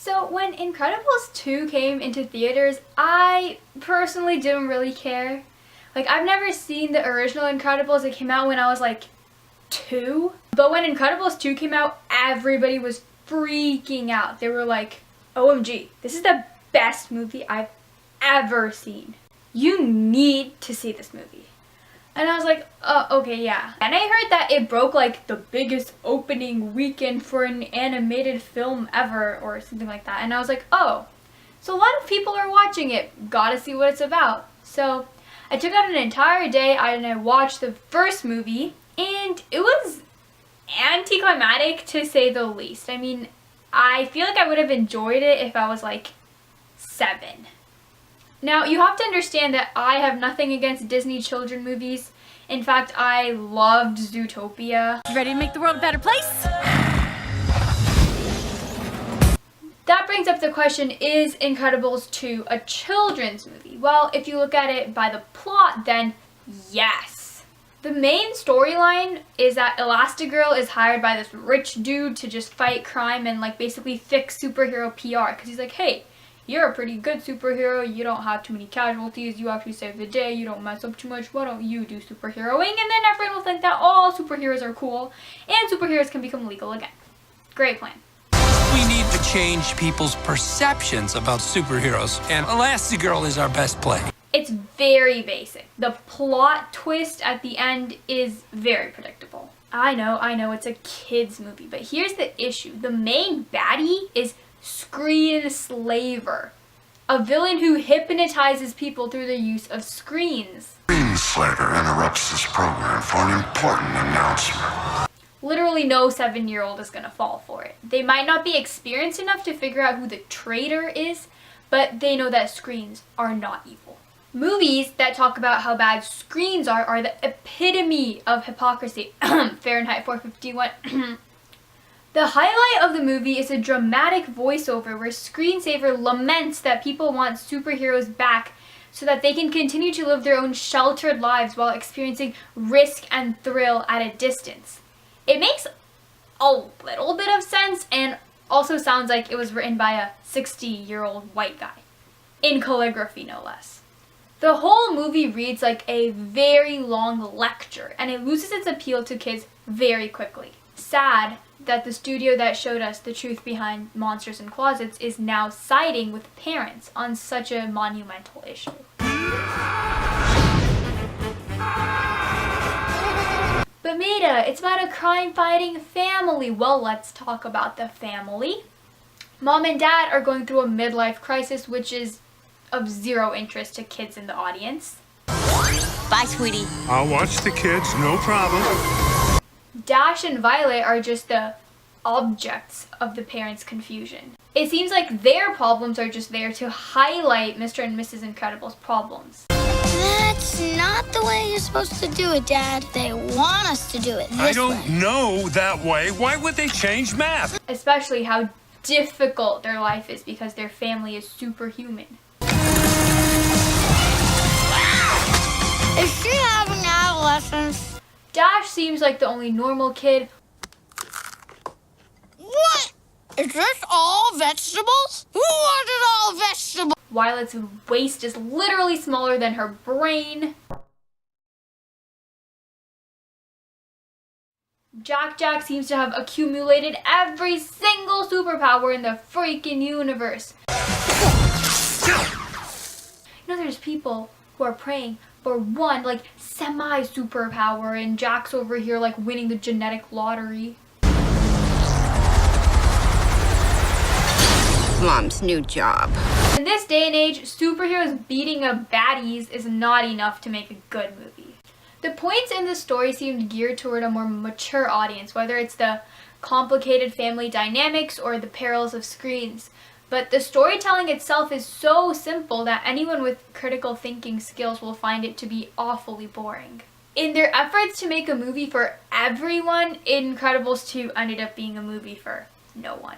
So when Incredibles 2 came into theaters, I personally didn't really care. Like, I've never seen the original Incredibles. It came out when I was like 2. But when Incredibles 2 came out, everybody was freaking out. They were like, OMG, this is the best movie I've ever seen. You need to see this movie. And I was like, oh, okay, yeah. And I heard that it broke like the biggest opening weekend for an animated film ever or something like that. And I was like, oh, so a lot of people are watching it. Gotta see what it's about. So I took out an entire day and I watched the first movie, and it was anticlimactic to say the least. I mean, I feel like I would have enjoyed it if I was like 7. Now, you have to understand that I have nothing against Disney children movies. In fact, I loved Zootopia. Ready to make the world a better place? That brings up the question, is Incredibles 2 a children's movie? Well, if you look at it by the plot, then yes. The main storyline is that Elastigirl is hired by this rich dude to just fight crime and like basically fix superhero PR, because he's like, hey, you're a pretty good superhero, you don't have too many casualties, you actually save the day, you don't mess up too much, why don't you do superheroing? And then everyone will think that all superheroes are cool, and superheroes can become legal again. Great plan. We need to change people's perceptions about superheroes, and Elastigirl is our best play. It's very basic. The plot twist at the end is very predictable. I know, it's a kid's movie, but here's the issue. The main baddie is Screenslaver, a villain who hypnotizes people through the use of screens. Screenslaver interrupts this program for an important announcement. Literally no 7-year-old is gonna fall for it. They might not be experienced enough to figure out who the traitor is, but they know that screens are not evil. Movies that talk about how bad screens are the epitome of hypocrisy. Fahrenheit 451. The highlight of the movie is a dramatic voiceover where Screensaver laments that people want superheroes back so that they can continue to live their own sheltered lives while experiencing risk and thrill at a distance. It makes a little bit of sense and also sounds like it was written by a 60-year-old white guy. In calligraphy, no less. The whole movie reads like a very long lecture, and it loses its appeal to kids very quickly. Sad that the studio that showed us the truth behind Monsters in Closets is now siding with parents on such a monumental issue. But Medha, it's about a crime-fighting family. Well, let's talk about the family. Mom and Dad are going through a midlife crisis, which is of zero interest to kids in the audience. Bye, sweetie. I'll watch the kids, no problem. Dash and Violet are just the objects of the parents' confusion. It seems like their problems are just there to highlight Mr. and Mrs. Incredible's problems. That's not the way you're supposed to do it, Dad. They want us to do it this way. I don't know that way. Why would they change math? Especially how difficult their life is because their family is superhuman. Is she having adolescence? Dash seems like the only normal kid. What? Is this all vegetables? Who ordered all vegetables? Violet's waist is literally smaller than her brain. Jack seems to have accumulated every single superpower in the freaking universe. You know, there's people who are praying for one, like, semi-superpower, and Jack's over here, like, winning the genetic lottery. Mom's new job. In this day and age, superheroes beating up baddies is not enough to make a good movie. The points in the story seemed geared toward a more mature audience, whether it's the complicated family dynamics or the perils of screens. But the storytelling itself is so simple that anyone with critical thinking skills will find it to be awfully boring. In their efforts to make a movie for everyone, Incredibles 2 ended up being a movie for no one.